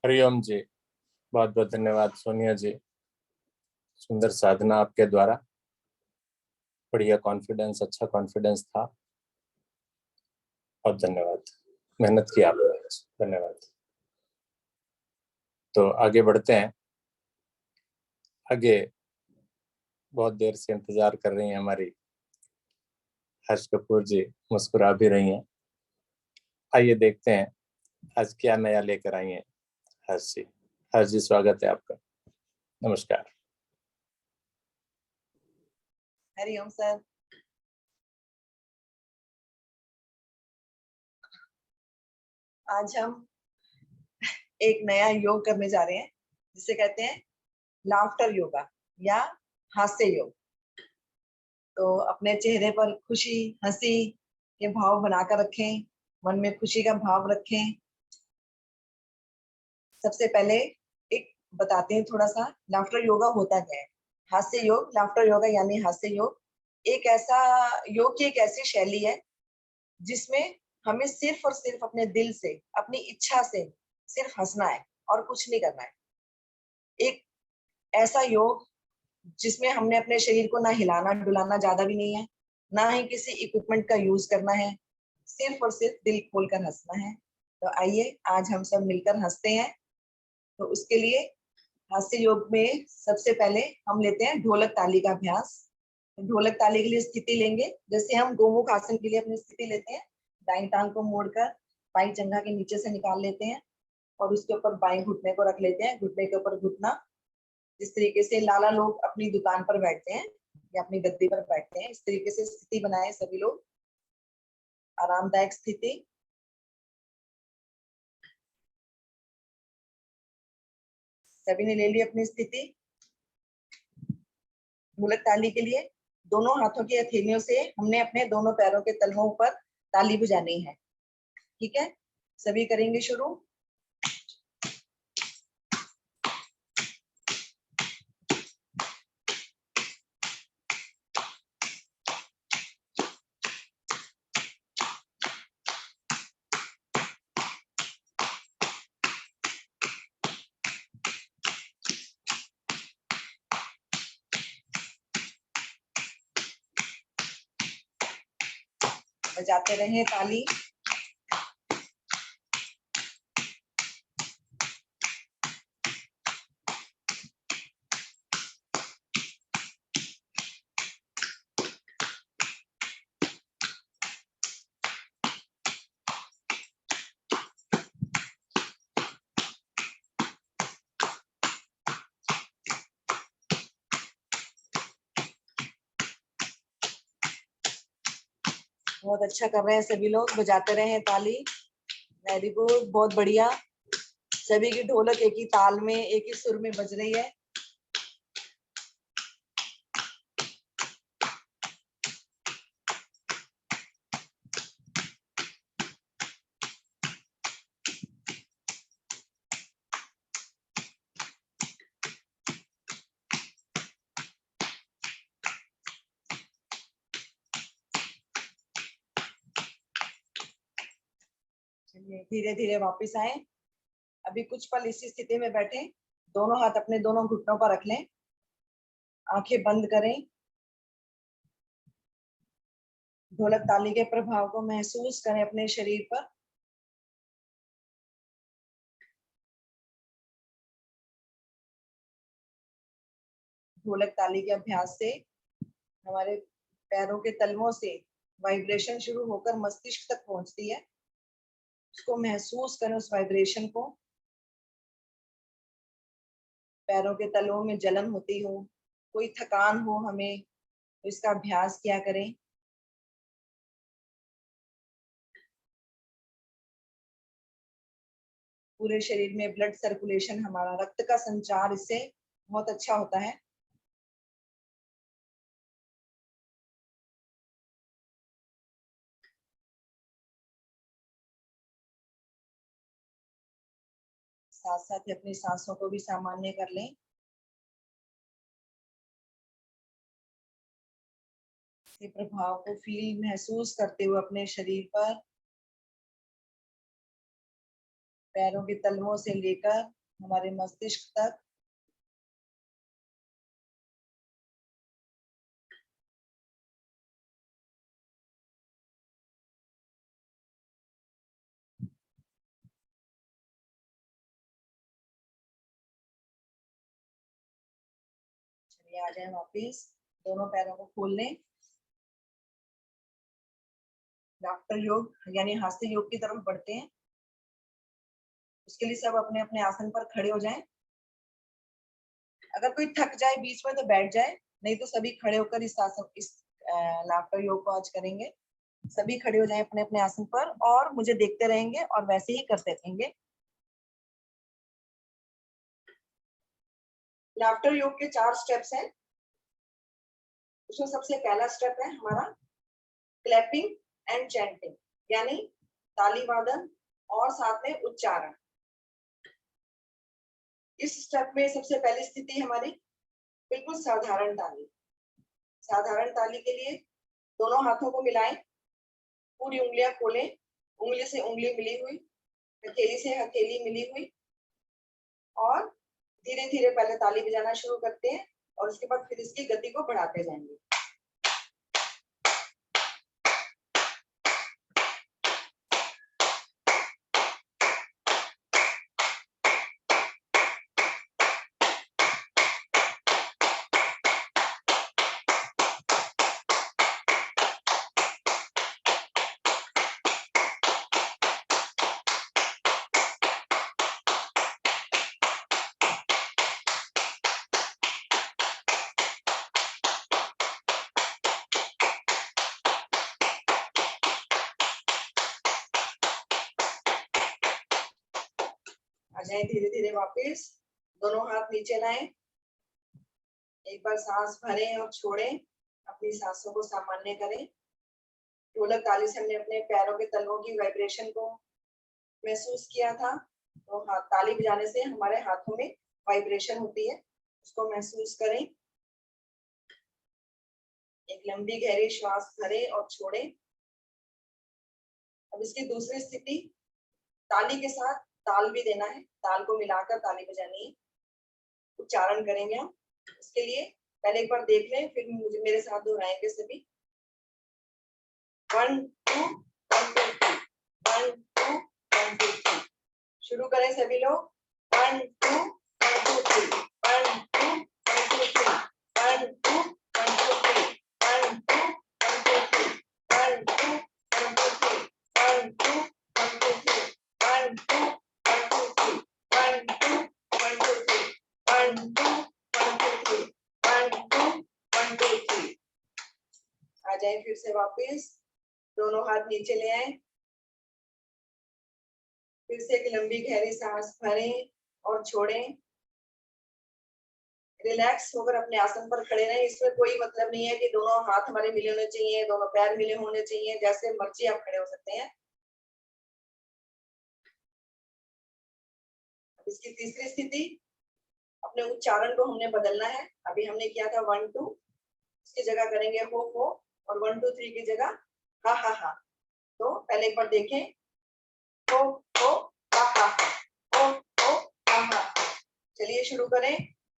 हरिओम जी, बहुत बहुत धन्यवाद सोनिया जी। सुंदर साधना आपके द्वारा, बढ़िया कॉन्फिडेंस, अच्छा कॉन्फिडेंस था। बहुत धन्यवाद, मेहनत की आपने, धन्यवाद। तो आगे बढ़ते हैं। आगे बहुत देर से इंतजार कर रही हैं हमारी हर्ष कपूर जी, मुस्कुरा भी रही हैं। आइए देखते हैं आज क्या नया लेकर आई हैं हर्ष जी। हर्ष जी, स्वागत है आपका। नमस्कार। हरिओम सर। आज हम एक नया योग करने जा रहे हैं जिसे कहते हैं लाफ्टर योगा या हास्य योग। तो अपने चेहरे पर खुशी, हंसी के भाव बनाकर रखें, मन में खुशी का भाव रखें। सबसे पहले एक बताते हैं थोड़ा सा लाफ्टर योगा होता क्या है। हास्य योग, लाफ्टर योगा यानी हास्य योग एक ऐसा योग की एक ऐसी शैली है जिसमें हमें सिर्फ और सिर्फ अपने दिल से, अपनी इच्छा से सिर्फ हंसना है और कुछ नहीं करना है। एक ऐसा योग जिसमें हमने अपने शरीर को ना हिलाना डुलाना ज्यादा भी नहीं है, ना ही किसी इक्विपमेंट का यूज करना है, सिर्फ और सिर्फ दिल खोलकर हंसना है। तो आइए आज हम सब मिलकर हंसते हैं। तो उसके लिए हास्य योग में सबसे पहले हम लेते हैं ढोलक ताली का अभ्यास। ढोलक ताली के लिए स्थिति लेंगे, जैसे हम गोमुख आसन के लिए अपनी स्थिति लेते हैं। दाईं टांग को मोड़कर बाईं जंघा के नीचे से निकाल लेते हैं और उसके ऊपर बाईं घुटने को रख लेते हैं, घुटने के ऊपर घुटना। जिस तरीके से लाला लोग अपनी दुकान पर बैठते हैं या अपनी गद्दी पर बैठते हैं, इस तरीके से स्थिति बनाए सभी लोग। आरामदायक स्थिति। सभी ने ले ली अपनी स्थिति। ढोलक ताली के लिए दोनों हाथों की हथेलियों से हमने अपने दोनों पैरों के तलवों पर ताली बजानी है। ठीक है, सभी करेंगे शुरू। बजाते रहें ताली। बहुत अच्छा कर रहे हैं सभी लोग, बजाते रहे ताली। वेरी गुड, बहुत बढ़िया। सभी की ढोलक एक ही ताल में, एक ही सुर में बज रही है। धीरे धीरे वापस आए। अभी कुछ पल इसी स्थिति में बैठे, दोनों हाथ अपने दोनों घुटनों पर रख लें, आंखें बंद करें। ढोलक ताली के प्रभाव को महसूस करें अपने शरीर पर। ढोलक ताली के अभ्यास से हमारे पैरों के तलवों से वाइब्रेशन शुरू होकर मस्तिष्क तक पहुंचती है। उसको महसूस करें, उस वाइब्रेशन को। पैरों के तलवों में जलन होती हो, कोई थकान हो हमें, तो इसका अभ्यास किया करें। पूरे शरीर में ब्लड सर्कुलेशन, हमारा रक्त का संचार इससे बहुत अच्छा होता है। साथ साथ अपनी सांसों को भी सामान्य कर लें। के प्रभाव को फील, महसूस करते हुए अपने शरीर पर। पैरों के तलवों से लेकर हमारे मस्तिष्क तक। चलिए आ जाए वापिस, दोनों पैरों को खोल लें। लाफ्टर योग यानी हास्य योग की तरफ बढ़ते हैं। उसके लिए सब अपने अपने आसन पर खड़े हो जाएं। अगर कोई थक जाए बीच में तो बैठ जाए, नहीं तो सभी खड़े होकर इस आसन इस लाफ्टर योग को आज करेंगे। सभी खड़े हो जाएं अपने अपने आसन पर और मुझे देखते रहेंगे और वैसे ही करते रहेंगे। लाफ्टर योग के 4 स्टेप्स हैं। उसमें सबसे पहला स्टेप है हमारा क्लैपिंग एंड चैंटिंग, यानी ताली वादन और साथ में उच्चारण। इस स्टेप में सबसे पहली स्थिति हमारी बिल्कुल साधारण ताली। साधारण ताली के लिए दोनों हाथों को मिलाएं, पूरी उंगलियां खोलें, उंगली से उंगली मिली हुई, हथेली से हथेली मिली हुई, और धीरे धीरे पहले ताली बजाना शुरू करते हैं और उसके बाद फिर इसकी गति को बढ़ाते जाएंगे। आ जाए धीरे धीरे वापस, दोनों हाथ नीचे लाएं। एक बार सांस भरें और छोड़ें, अपनी सांसों को सामान्य करें। ढोलक ताली से हमने अपने पैरों के तलवों की वाइब्रेशन को महसूस किया था, तो हाथ ताली बजाने से हमारे हाथों में वाइब्रेशन होती है, उसको महसूस करें। एक लंबी गहरी श्वास भरें और छोड़ें। अब इसकी दूसरी स्थिति, ताली के साथ ताल भी देना है, ताल को मिलाकर ताली बजानी है। उच्चारण करेंगे हम। इसके लिए पहले एक बार देख लें, फिर मुझे मेरे साथ दोहराएंगे सभी। 1 2 1 2 3 1 2 1 2 3। शुरू करें सभी लोग। 1 2 1 2 3 1 2 1 2 3 1 2 1 2 3 1 2 1 2 3 1 2 1 2 3 1 2 1 2 3 1 2 1 2 3 1 2 1 2 3 1 2 1 2 3 1 2 1 2 3। आ जाए फिर से वापस, दोनों हाथ नीचे ले आए। फिर से एक लंबी गहरी सांस भरें और छोड़ें। रिलैक्स होकर अपने आसन पर खड़े रहें। इसमें कोई मतलब नहीं है कि दोनों हाथ हमारे मिले होने चाहिए, दोनों पैर मिले होने चाहिए, जैसे मर्जी आप खड़े हो सकते हैं। इसकी तीसरी स्थिति, अपने उच्चारण को हमने बदलना है। अभी हमने किया था 1 2, इसकी जगह करेंगे हो, और 1 2 3 की जगह हा हा हा। तो पहले एक बार देखें, हो हा हा हा, हो हा हा हा। चलिए शुरू करें।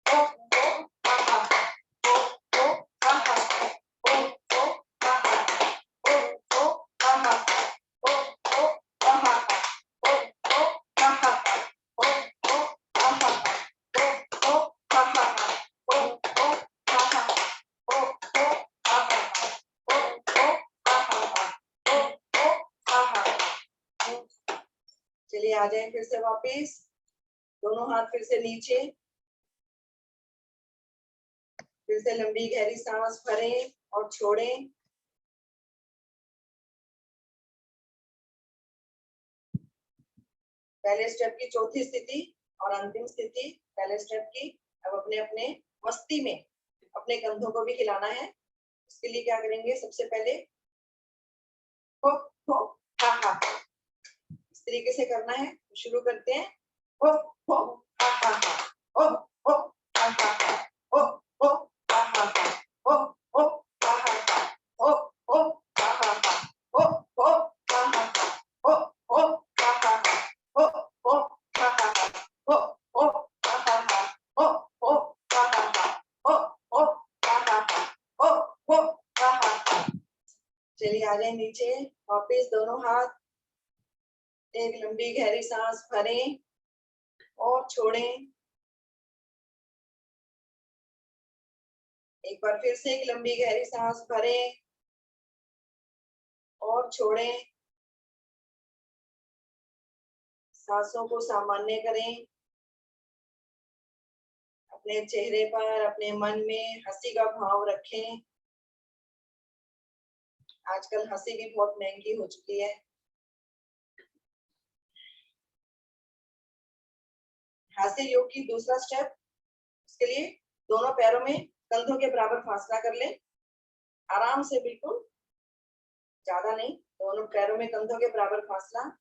हो हा हा हा, हो हा हा हा, हो हा हा हा, हो हा हा हा, हो हा हा हा, हो हा हा हा, हो हा हा हा, हो हा हा हा, हो हा हा हा, हो हा हा हा, हो हा हा हा, हो हा हा हा। चलिए आ जाए फिर से वापिस, दोनों हाथ फिर से नीचे। फिर से लंबी गहरी सांस भरें और छोड़ें। पहले स्टेप की चौथी स्थिति और अंतिम स्थिति पहले स्टेप की। अब अपने अपने मस्ती में अपने कंधों को भी हिलाना है। इसके लिए क्या करेंगे, सबसे पहले हो हा हा हा, इस तरीके से करना है। शुरू करते हैं। हो हा हा हा, हो हा हा हा, हो हा हा हा, हो हा हा हा, हो हा हा हा, हो हा हा हा, हो हा हा हा, हो आ जाए नीचे, वापिस दोनों हाथ, एक लंबी गहरी सांस भरें और छोड़ें। एक बार फिर से एक लंबी गहरी सांस भरें और छोड़ें। सांसों को सामान्य करें। अपने चेहरे पर, अपने मन में हंसी का भाव रखें। आजकल हंसी भी बहुत महंगी हो चुकी है। हास्य योग की दूसरा स्टेप, इसके लिए दोनों पैरों में कंधों के बराबर फासला कर लें। आराम से, बिल्कुल ज्यादा नहीं, दोनों पैरों में कंधों के बराबर फासला।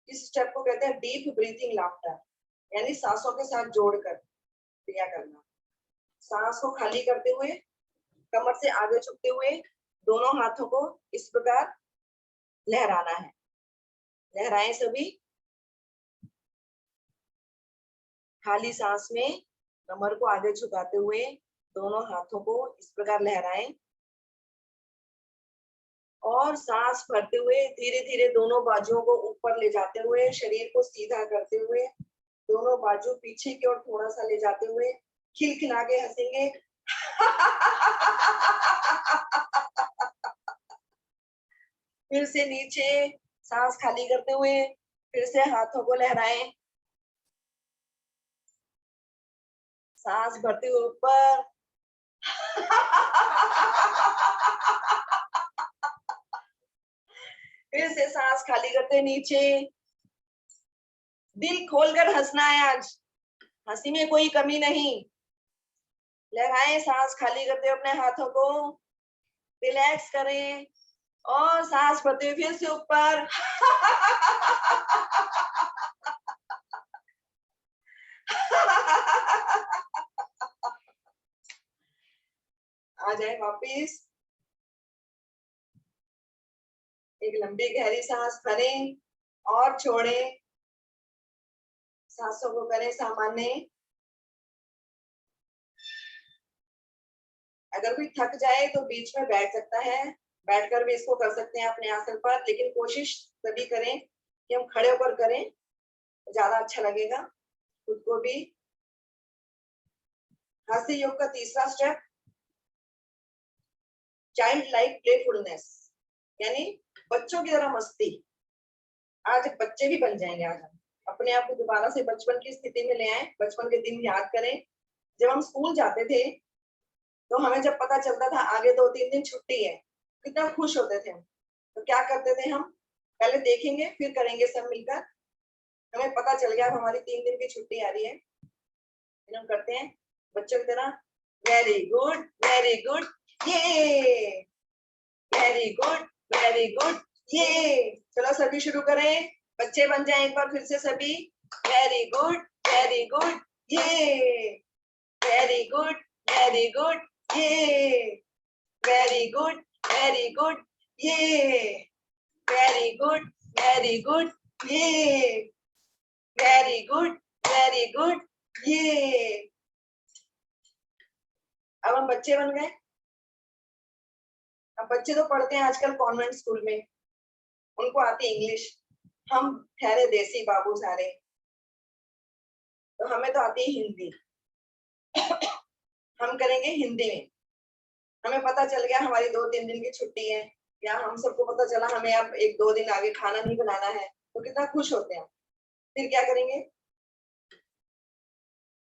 इस स्टेप को कहते हैं डीप ब्रीथिंग लाफ्टर, यानी सांसों के साथ जोड़कर क्रिया करना। सांस को खाली करते हुए, कमर से आगे झुकते हुए दोनों हाथों को इस प्रकार लहराना है। लहराएं सभी। खाली सांस में कमर को आगे झुकाते हुए दोनों हाथों को इस प्रकार लहराएं और सांस भरते हुए धीरे धीरे दोनों बाजुओं को ऊपर ले जाते हुए, शरीर को सीधा करते हुए, दोनों बाजू पीछे की ओर थोड़ा सा ले जाते हुए खिलखिला के हंसेंगे। फिर से नीचे सांस खाली करते हुए फिर से हाथों को लहराएं। सांस भरते हुए ऊपर। फिर से सांस खाली करते नीचे। दिल खोलकर हंसना है आज, हंसी में कोई कमी नहीं। लगाएं सांस खाली करते हुए अपने हाथों को, रिलैक्स करें और सांस भरते हुए फिर से ऊपर। आ जाए वापिस। एक लंबी गहरी सांस भरें और छोड़ें। सांसों को करें सामान्य। अगर कोई थक जाए तो बीच में बैठ सकता है, बैठकर भी इसको कर सकते हैं अपने आसन पर, लेकिन कोशिश तभी करें कि हम खड़े होकर करें, ज्यादा अच्छा लगेगा खुद को भी। हास्य योग का तीसरा स्टेप, चाइल्ड लाइक प्लेफुलनेस, यानी बच्चों की तरह मस्ती। आज बच्चे भी बन जाएंगे। आज हम अपने आप को दोबारा से बचपन की स्थिति में ले आए, बचपन के दिन याद करें। जब हम स्कूल जाते थे तो हमें जब पता चलता था आगे 2-3 दिन छुट्टी है, कितना खुश होते थे हम। तो क्या करते थे हम, पहले देखेंगे फिर करेंगे सब मिलकर। हमें पता चल गया अब हमारी 3 दिन की छुट्टी आ रही है, फिर हम करते हैं बच्चों की तरह, वेरी गुड वेरी गुड ये, वेरी गुड वेरी गुड ये। चलो सभी शुरू करें, बच्चे बन जाएं एक बार फिर से सभी। वेरी गुड ये, वेरी गुड ये, वेरी गुड ये, वेरी गुड ये, वेरी गुड ये। अब हम बच्चे बन गए। अब बच्चे तो पढ़ते हैं आजकल कॉन्वेंट स्कूल में, उनको आती इंग्लिश। हम ठहरे देसी बाबू सारे, तो हमें तो आती है हिंदी। हम करेंगे हिंदी में। हमें पता चल गया हमारी 2-3 दिन की छुट्टी है, या हम सबको पता चला हमें अब 1-2 दिन आगे खाना नहीं बनाना है, तो कितना खुश होते हैं। फिर क्या करेंगे,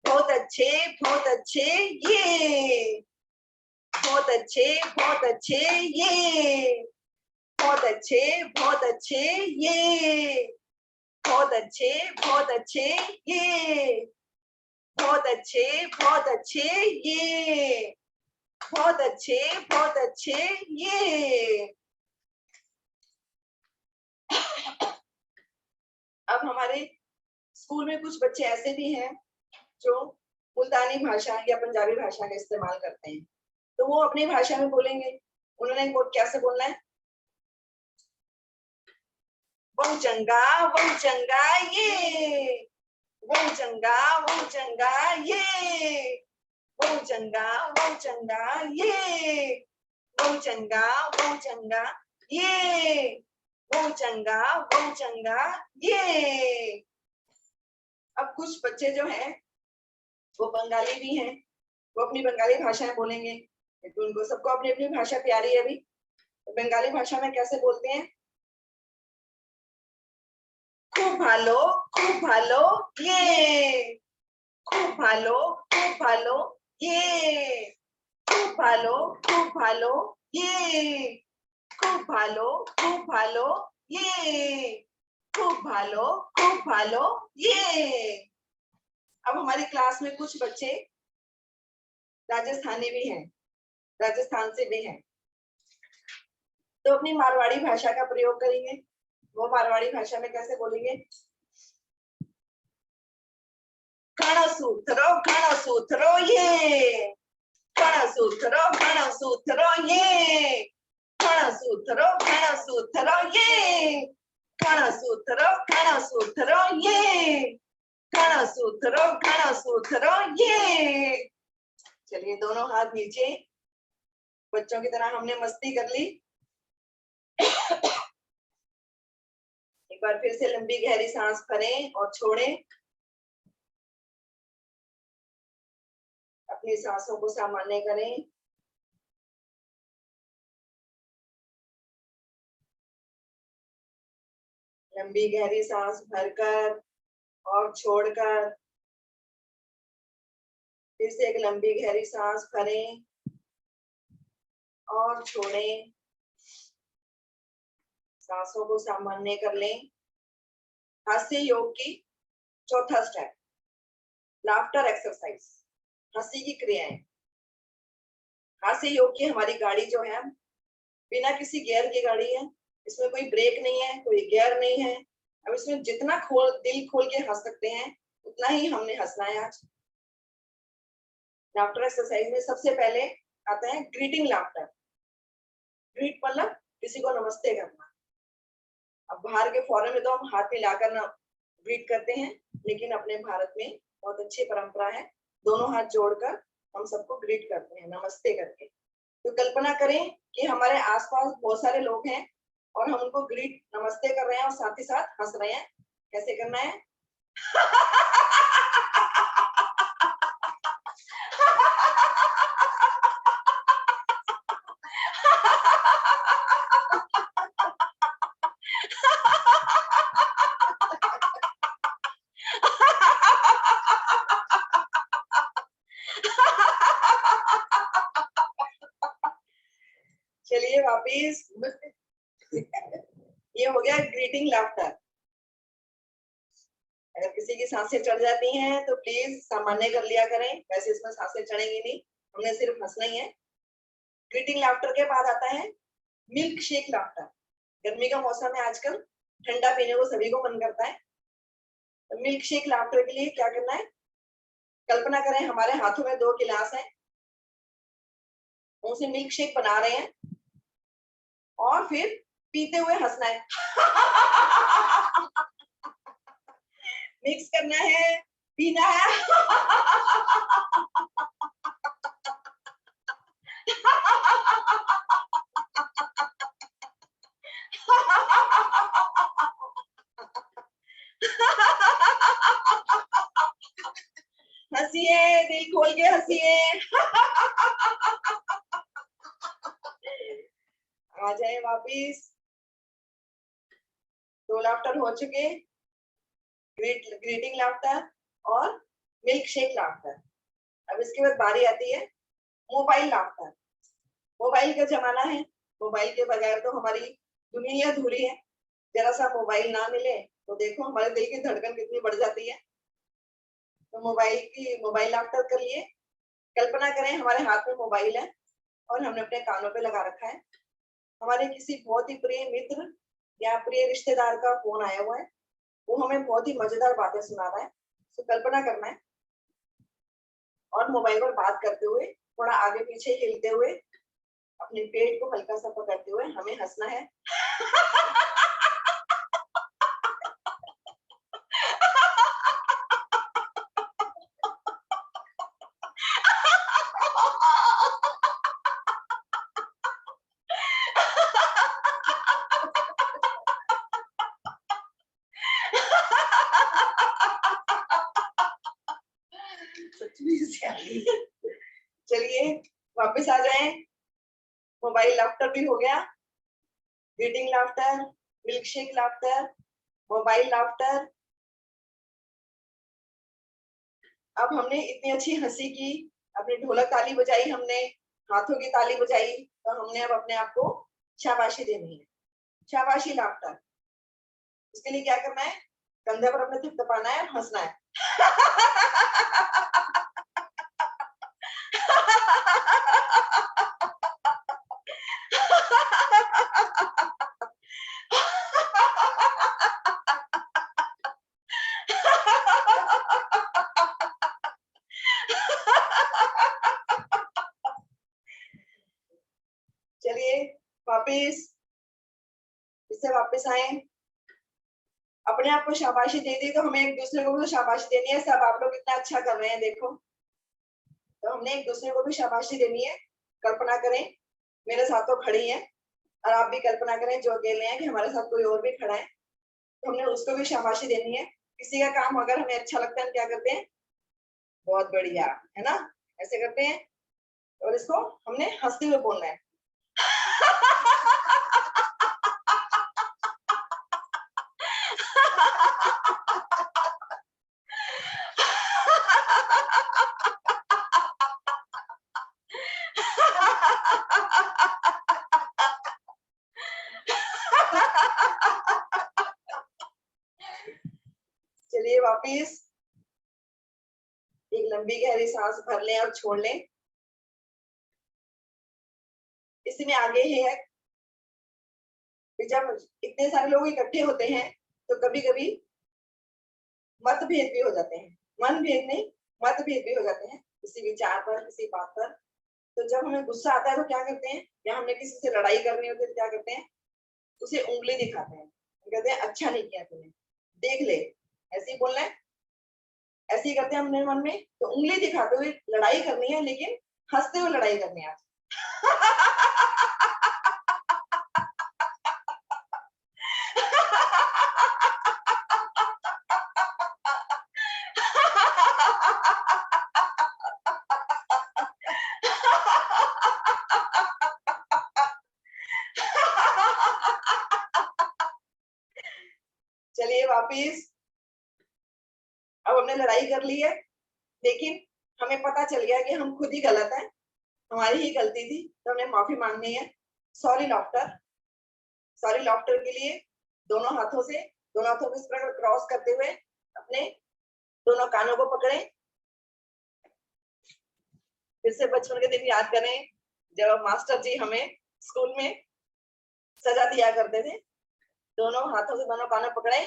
बहुत अच्छे ये, बहुत अच्छे ये, बहुत अच्छे ये, बहुत अच्छे ये, बहुत अच्छे ये, बहुत अच्छे ये। अब हमारे स्कूल में कुछ बच्चे ऐसे भी हैं जो मुल्तानी भाषा या पंजाबी भाषा का इस्तेमाल करते हैं, तो वो अपनी भाषा में बोलेंगे। उन्होंने कैसे बोलना है, बहु चंगा ये, बहु चंगा ये, बहु चंगा ये, वो चंगा ये, वो चंगा ये। अब कुछ बच्चे जो हैं वो बंगाली भी हैं, वो अपनी बंगाली भाषाएं बोलेंगे, क्योंकि उनको सबको अपनी अपनी भाषा प्यारी है। अभी तो बंगाली भाषा में कैसे बोलते हैं? खूब भालो ये, खूब भालो ये, खूब भालो ये, खूब भालो ये, खूब भालो ये। अब हमारी क्लास में कुछ बच्चे राजस्थानी भी हैं, राजस्थान से भी हैं, तो अपनी मारवाड़ी भाषा का प्रयोग करेंगे। वो मारवाड़ी भाषा में कैसे बोलेंगे? घणो सूत्रो ये, घणो सूत्रो ये, घणो सूत्रो ये, घणो सूत्रो ये, घणो सूत्रो ये। चलिए दोनों हाथ नीचे, बच्चों की तरह हमने मस्ती कर ली। एक बार फिर से लंबी गहरी सांस भरें और छोड़ें। अपनी सांसों को सामान्य करें। लंबी गहरी सांस भरकर और छोड़कर, फिर से एक लंबी गहरी सांस भरें और छोड़ें। सांसों को सामान्य कर लें। हास्य योग की चौथा स्टेप, लाफ्टर एक्सरसाइज, हंसी की क्रियाएं। हास्य योग की हमारी गाड़ी जो है बिना किसी गियर की गाड़ी है, इसमें कोई ब्रेक नहीं है, कोई गियर नहीं है। अब इसमें जितना दिल खोल के हंस सकते हैं उतना ही हमने हंसना है आज। लाफ्टर एक्सरसाइज में सबसे पहले आता है ग्रीटिंग लाफ्टर। ग्रीट मतलब किसी को नमस्ते करना। अब बाहर के फॉरेन में तो हम हाथ मिलाकर ना ग्रीट करते हैं, लेकिन अपने भारत में बहुत अच्छी परंपरा है, दोनों हाथ जोड़कर हम सबको ग्रीट करते हैं नमस्ते करके। तो कल्पना करें कि हमारे आसपास बहुत सारे लोग हैं और हम उनको ग्रीट नमस्ते कर रहे हैं और साथ ही साथ हंस रहे हैं। कैसे करना है? चलिए वापिस। ये हो गया ग्रीटिंग लाफ्टर। अगर किसी की सांसें चढ़ जाती हैं तो प्लीज सामान्य कर लिया करें, वैसे इसमें सांसें चढ़ेंगी नहीं, हमने सिर्फ हंसना ही है। ग्रीटिंग लाफ्टर के बाद आता है मिल्क शेक लाफ्टर। गर्मी का मौसम है आजकल, ठंडा पीने को सभी को मन करता है। तो मिल्क शेक लाफ्टर के लिए क्या करना है? कल्पना करें हमारे हाथों में 2 गिलास हैं, उनसे मिल्क शेक बना रहे हैं और फिर पीते हुए हंसना है। मिक्स करना है, पीना है। हंसिए, दिल खोल के हंसिए। आ जाए वापिस। 2 लाफ्टर हो चुके, ग्रीटिंग लाफ्टर और मिल्क शेक लाफ्टर। अब इसके बाद बारी आती है मोबाइल लाफ्टर। मोबाइल का जमाना है, मोबाइल के बगैर तो हमारी दुनिया अधूरी है। जरा सा मोबाइल ना मिले तो देखो हमारे दिल की धड़कन कितनी बढ़ जाती है। तो मोबाइल लाफ्टर कर लिए। कल्पना करें हमारे हाथ में मोबाइल है और हमने अपने कानों पे लगा रखा है। हमारे किसी बहुत ही प्रिय मित्र या प्रिय रिश्तेदार का फोन आया हुआ है, वो हमें बहुत ही मजेदार बातें सुना रहा है। तो कल्पना करना है और मोबाइल पर बात करते हुए थोड़ा आगे पीछे हिलते हुए अपने पेट को हल्का सा पकड़ते हुए हमें हंसना है। चलिए वापस आ जाएं। मोबाइल लाफ्टर भी हो गया, reading laughter, milk shake laughter, mobile laughter. अब हमने इतनी अच्छी हंसी की, अपनी ढोलक ताली बजाई, हमने हाथों की ताली बजाई, तो हमने अब अपने आप को शाबाशी देनी है, शाबाशी लाफ्टर। इसके लिए क्या करना है, कंधे पर अपने थपथपाना है, हंसना है। चलिए वापिस, इससे वापस आए, अपने आप को शाबाशी दे दी, तो हमें एक दूसरे को भी शाबाशी देनी है। सब आप लोग इतना अच्छा कर रहे हैं, देखो, तो हमने एक दूसरे को भी शाबाशी देनी है। कल्पना करें मेरे साथ तो खड़ी है, और आप भी कल्पना करें जो अकेले हैं कि हमारे साथ कोई और भी खड़ा है, तो हमने उसको भी शाबाशी देनी है। किसी का काम अगर हमें अच्छा लगता है, हम क्या करते हैं, बहुत बढ़िया, है ना, ऐसे करते हैं, और इसको हमने हंसते हुए बोलना है। चलिए वापिस एक लंबी गहरी सांस भर लें और छोड़ लें। इसमें आगे है कि जब इतने सारे लोग इकट्ठे होते हैं, तो कभी कभी मतभेद भी हो जाते हैं, मन भेद नहीं, मतभेद भी हो जाते हैं किसी विचार पर, किसी बात पर। तो जब हमें गुस्सा आता है तो क्या करते हैं, या हमने किसी से लड़ाई करनी होती है तो क्या करते हैं, उसे उंगली दिखाते हैं, कहते हैं अच्छा नहीं किया तूने, देख ले, ऐसे ही बोलना है। ऐसे ही करते हैं अपने मन में, तो उंगली दिखाते हुए लड़ाई करनी है, लेकिन हंसते हुए लड़ाई करनी है। चलिए वापिस, अब हमने लड़ाई कर ली है, लेकिन हमें पता चल गया कि हम खुद ही गलत हैं, हमारी ही गलती थी, तो हमें माफी मांगनी है। Sorry laughter. सॉरी लॉफ्टर के लिए दोनों हाथों को इस तरह क्रॉस करते हुए अपने दोनों कानों को पकड़े। फिर से बचपन के दिन याद करें, जब मास्टर जी हमें स्कूल में सजा दिया करते थे। दोनों हाथों से दोनों कानों पकड़े,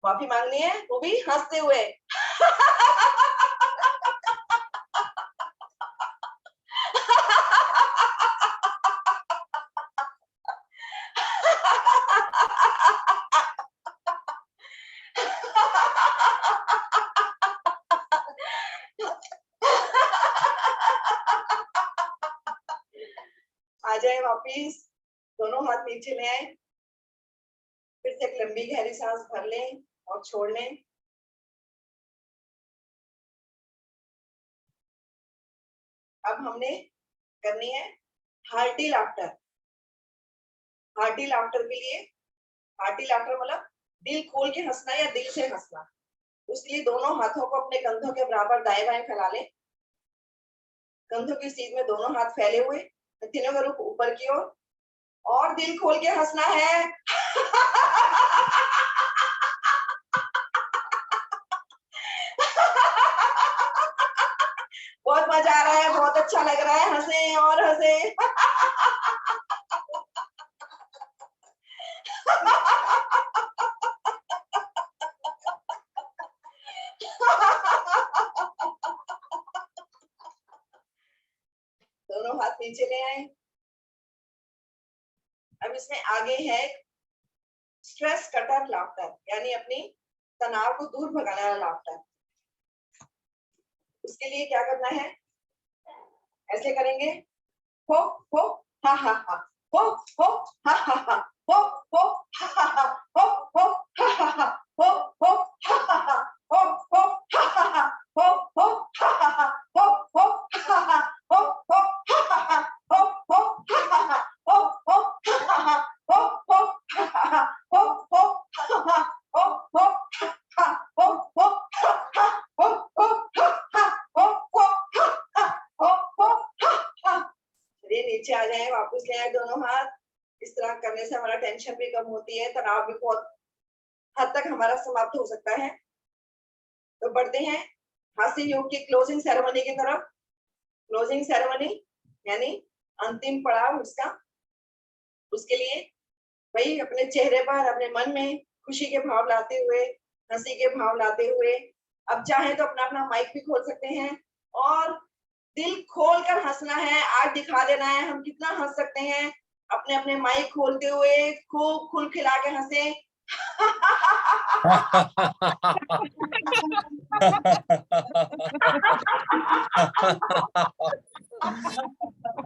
माफी मांगनी है, वो भी हंसते हुए। आ जाए वापिस, दोनों हाथ नीचे ले आए, फिर से एक लंबी गहरी सांस भर लें और छोड़ लें। अब हमने करनी है हार्टी लाफ्टर। हार्टी लाफ्टर के लिए, हार्टी लाफ्टर मतलब दिल खोल के हंसना या दिल से हंसना। उसके लिए दोनों हाथों को अपने कंधों के बराबर दाएं बाएं फैला लें। कंधों की सीध में दोनों हाथ फैले हुए, हथेलियों का रुख ऊपर की ओर, और दिल खोल के हंसना है। बहुत मजा आ रहा है, बहुत अच्छा लग रहा है, हंसे और हंसे। दोनों हाथ नीचे ले आए। अब इसमें आगे है स्ट्रेस कटर लाफ्टर, यानी अपनी तनाव को दूर भगाने वाला लाफ्टर। उसके लिए क्या करना है, ऐसे करेंगे, हो हो हा हा हा, हो हो हा हा हा, हो हो हा हा हा, हो हो हा हा हा, हो हो हा हा हा, हो हो हा हा हा, हो हो हा हा हा, नीचे आ जाए, वापस ले आए दोनों हाथ। इस तरह करने से हमारा टेंशन भी कम होती है, तनाव भी बहुत हद तक हमारा समाप्त हो सकता है। तो बढ़ते हैं हास्य योग की क्लोजिंग सेरेमनी की तरफ। क्लोजिंग सेरेमनी यानी अंतिम पड़ाव उसका। उसके लिए भाई अपने चेहरे पर, अपने मन में खुशी के भाव लाते हुए, हंसी के भाव लाते हुए, अब चाहे तो अपना अपना माइक भी खोल सकते हैं और दिल खोलकर हंसना है। आज दिखा देना है हम कितना हंस सकते हैं। अपने अपने माइक खोलते हुए खूब खुलखिला के हंसे।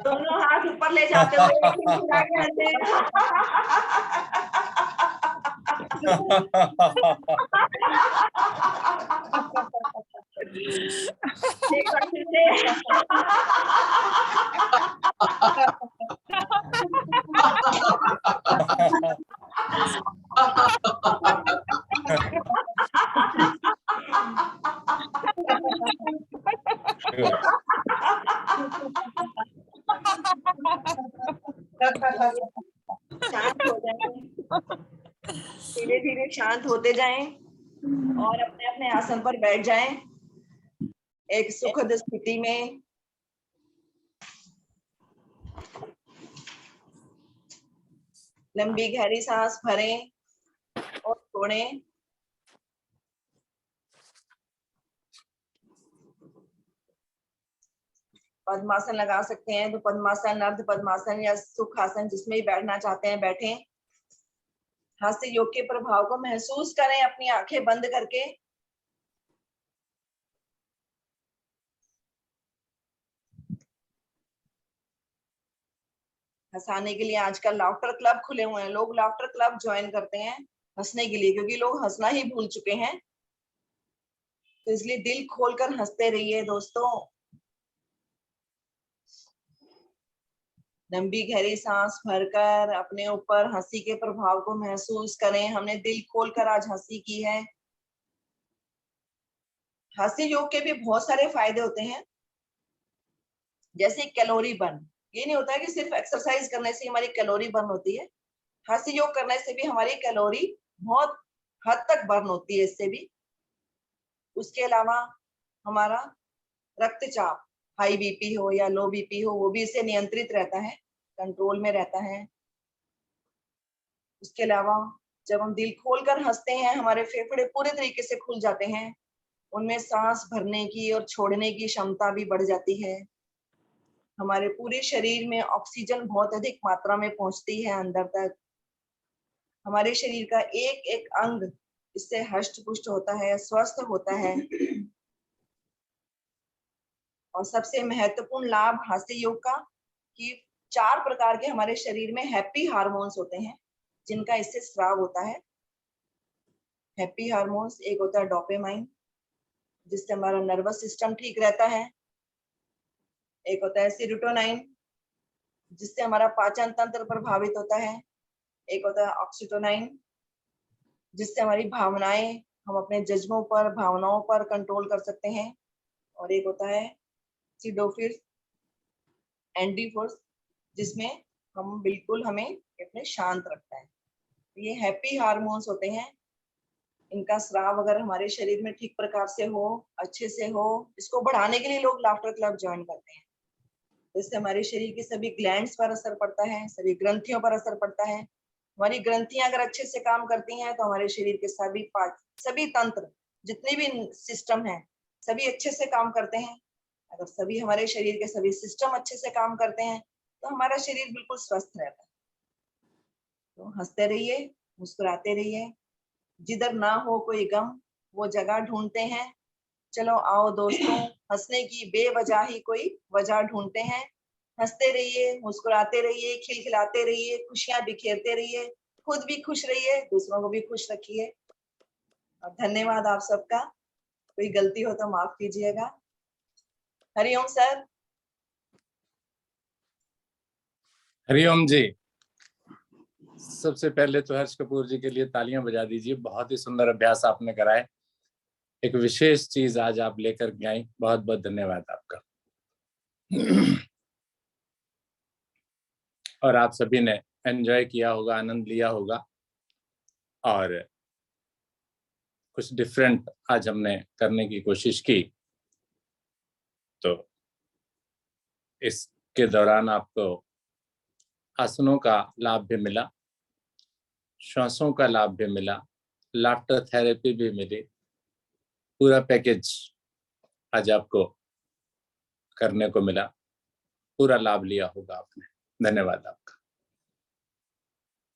दोनों हाथ ऊपर ले जाते हुए खिलखिला के हंसे। एक बार फिर से। शांत हो जाएं, धीरे धीरे शांत होते जाएं और अपने अपने आसन पर बैठ जाएं एक सुखद स्थिति में। लंबी गहरी सांस भरें और छोड़ें। पद्मासन लगा सकते हैं तो पद्मासन, अर्ध पद्मासन या सुखासन, जिसमें ही बैठना चाहते हैं बैठें। हास्य योग के प्रभाव को महसूस करें अपनी आंखें बंद करके। हंसाने के लिए आजकल लाफ्टर क्लब खुले हुए हैं, लोग लाफ्टर क्लब ज्वाइन करते हैं हंसने के लिए, क्योंकि लोग हंसना ही भूल चुके हैं। तो इसलिए दिल खोलकर हंसते रहिए दोस्तों। लंबी गहरी सांस भरकर अपने ऊपर हंसी के प्रभाव को महसूस करें। हमने दिल खोलकर आज हंसी की है। हास्य योग के भी बहुत सारे फायदे होते हैं, जैसे कैलोरी बर्न। ये नहीं होता है कि सिर्फ एक्सरसाइज करने से हमारी कैलोरी बर्न होती है, हास्य योग करने से भी हमारी कैलोरी बहुत हद तक बर्न होती है इससे भी। उसके अलावा हमारा रक्तचाप, हाई बीपी हो या लो बीपी हो, वो भी इससे नियंत्रित रहता है, कंट्रोल में रहता है। उसके अलावा जब हम दिल खोलकर हंसते हैं, हमारे फेफड़े पूरे तरीके से खुल जाते हैं, उनमें सांस भरने की और छोड़ने की क्षमता भी बढ़ जाती है। हमारे पूरे शरीर में ऑक्सीजन बहुत अधिक मात्रा में पहुंचती है अंदर तक। हमारे शरीर का एक एक अंग इससे हष्ट पुष्ट होता है, स्वस्थ होता है। और सबसे महत्वपूर्ण लाभ हास्य योग का कि 4 प्रकार के हमारे शरीर में हैप्पी हार्मोन्स होते हैं, जिनका इससे स्राव होता है। हैप्पी हार्मोन्स, एक होता है डोपामाइन, जिससे हमारा नर्वस सिस्टम ठीक रहता है। एक होता है सेरोटोनिन, जिससे हमारा पाचन तंत्र प्रभावित होता है। एक होता है ऑक्सीटोनिन, जिससे हमारी भावनाएं, हम अपने जज्बों पर, भावनाओं पर कंट्रोल कर सकते हैं। और एक होता है सिडोफिल एंडीफोर्स, जिसमें हम बिल्कुल हमें अपने शांत रखता है। ये हैप्पी हार्मोन्स होते हैं। इनका स्राव अगर हमारे शरीर में ठीक प्रकार से हो, अच्छे से हो, इसको बढ़ाने के लिए लोग लाफ्टर क्लब ज्वाइन करते हैं। इससे हमारे शरीर के सभी ग्लैंड्स पर असर पड़ता है, सभी ग्रंथियों पर असर पड़ता है। हमारी ग्रंथियां अगर अच्छे से काम करती हैं तो हमारे शरीर के सभी पार्ट, सभी तंत्र, जितने भी सिस्टम हैं, सभी अच्छे से काम करते हैं। अगर सभी हमारे शरीर के सभी सिस्टम अच्छे से काम करते हैं तो हमारा शरीर बिल्कुल स्वस्थ रहता है। तो हंसते रहिए, मुस्कुराते रहिए। जिधर ना हो कोई गम, वो जगह ढूंढते हैं। चलो आओ दोस्तों, हंसने की बेवजह ही कोई वजह ढूंढते हैं। हंसते रहिए, मुस्कुराते रहिए, खिलखिलाते रहिए, खुशियां बिखेरते रहिए, खुद भी खुश रहिए, दूसरों को भी खुश रखिए। और धन्यवाद आप सबका। कोई गलती हो तो माफ कीजिएगा। हरिओम सर। हरिओम जी। सबसे पहले तो हर्ष कपूर जी के लिए तालियां बजा दीजिए, बहुत ही सुंदर अभ्यास आपने कराए। एक विशेष चीज आज आप लेकर के आई, बहुत बहुत धन्यवाद आपका। और आप सभी ने एंजॉय किया होगा, आनंद लिया होगा। और कुछ डिफरेंट आज हमने करने की कोशिश की, तो इसके दौरान आपको आसनों का लाभ भी मिला, श्वासों का लाभ भी मिला, लाफ्टर थेरेपी भी मिली। पूरा पैकेज आज आपको करने को मिला, पूरा लाभ लिया होगा आपने। धन्यवाद आपका।